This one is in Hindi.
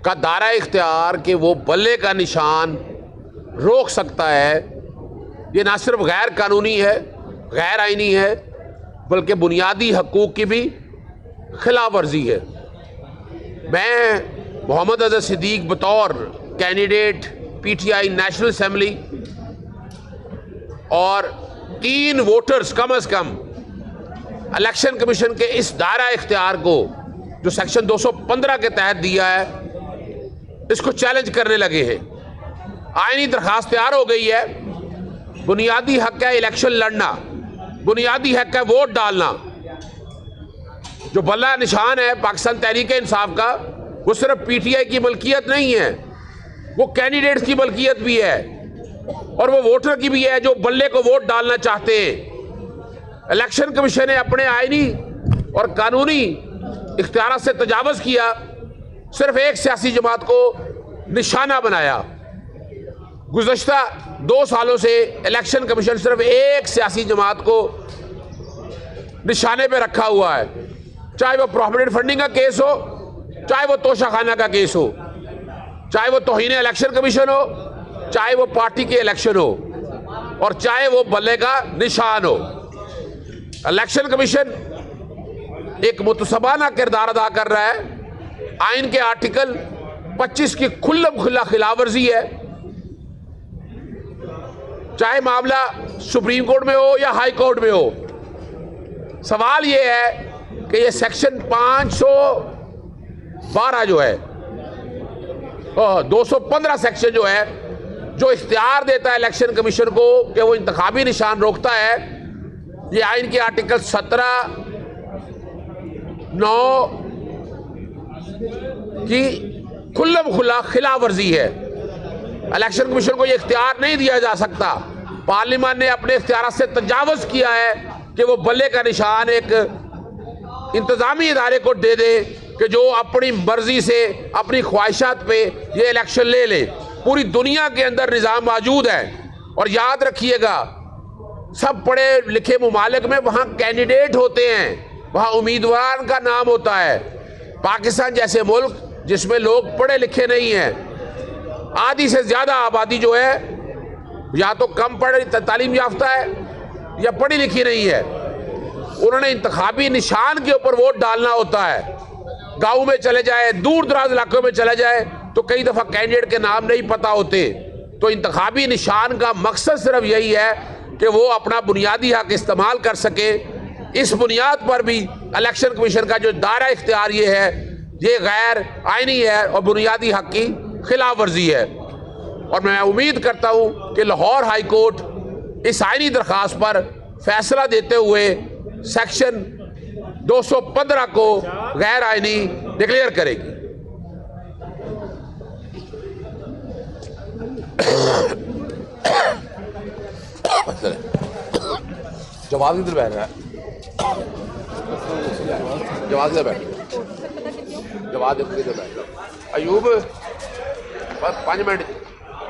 का दायरा इख्तियार कि वो बल्ले का निशान रोक सकता है, ये ना सिर्फ गैर कानूनी है, गैर आइनी है, बल्कि बुनियादी हकूक़ की भी खिलाफ वर्जी है। मैं मोहम्मद अज़हर सिद्दीक बतौर कैंडिडेट पीटीआई नेशनल असेंबली और 3 वोटर्स कम अज़ कम इलेक्शन कमीशन के इस दायरा इख्तियार को जो सेक्शन 215 के तहत दिया है, इसको चैलेंज करने लगे हैं। आईनी दरखास्त तैयार हो गई है। बुनियादी हक है इलेक्शन लड़ना, बुनियादी हक है वोट डालना। जो बल्ला निशान है पाकिस्तान तहरीक इंसाफ का, वो सिर्फ पीटीआई की मलकियत नहीं है, वो कैंडिडेट्स की मलकियत भी है और वो वोटर की भी है जो बल्ले को वोट डालना चाहते हैं। इलेक्शन कमीशन ने अपने आईनी और कानूनी इख्तियार से तजावज़ किया, सिर्फ एक सियासी जमात को निशाना बनाया। गुज़श्ता 2 सालों से इलेक्शन कमीशन सिर्फ एक सियासी जमात को निशाने पे रखा हुआ है, चाहे वो प्रॉफिटेड फंडिंग का केस हो, चाहे वो तोशाखाना का केस हो, चाहे वो तौहीन इलेक्शन कमीशन हो, चाहे वो पार्टी के इलेक्शन हो और चाहे वो बल्ले का निशान हो। इलेक्शन कमीशन एक मुतसबाना किरदार अदा कर रहा है। आइन के आर्टिकल 25 की खुल्लम खुल्ला खिलाफवर्जी है, चाहे मामला सुप्रीम कोर्ट में हो या हाई कोर्ट में हो। सवाल यह है कि ये सेक्शन 512 जो है, 215 सेक्शन जो है, जो इख्तियार देता है इलेक्शन कमीशन को कि वो इंतखाबी निशान रोकता है, ये आइन के आर्टिकल 17(9) की खुल्लम खुल्ला खिलाफ वर्जी है। इलेक्शन कमीशन को यह इख्तियार नहीं दिया जा सकता। पार्लियामेंट ने अपने इख्तियार से तजावज़ किया है कि वो बल्ले का निशान एक इंतजामी इदारे को दे दे कि जो अपनी मर्जी से अपनी ख्वाहिशात पे ये इलेक्शन ले ले। पूरी दुनिया के अंदर निज़ाम मौजूद है और याद रखिएगा, सब पढ़े लिखे मुमालिक में वहाँ कैंडिडेट होते हैं, वहाँ उम्मीदवार का नाम होता है। पाकिस्तान जैसे मुल्क जिसमें लोग पढ़े लिखे नहीं हैं, आधी से ज़्यादा आबादी जो है या तो कम पढ़े तालीम याफ्ता है या पढ़ी लिखी नहीं है, उन्होंने इंतखाबी निशान के ऊपर वोट डालना होता है। गाँव में चले जाए, दूर दराज इलाकों में चले जाए तो कई दफ़ा कैंडिडेट के नाम नहीं पता होते। तो इंतखाबी निशान का मकसद सिर्फ यही है कि वो अपना बुनियादी हक इस्तेमाल कर सके। इस बुनियाद पर भी इलेक्शन कमीशन का जो दायरा इख्तियार ये है, ये गैर आइनी है और बुनियादी हक की खिलाफ वर्जी है। और मैं उम्मीद करता हूँ कि लाहौर हाई कोर्ट इस आइनी दरख्वास्त पर फैसला देते हुए सेक्शन 215 को गैर आइनी डिक्लेयर करेगी। जवाब इधर बैठ रहा है, जवाब इधर बैठ, जवाब इधर बैठ। अयूब बस 5 मिनट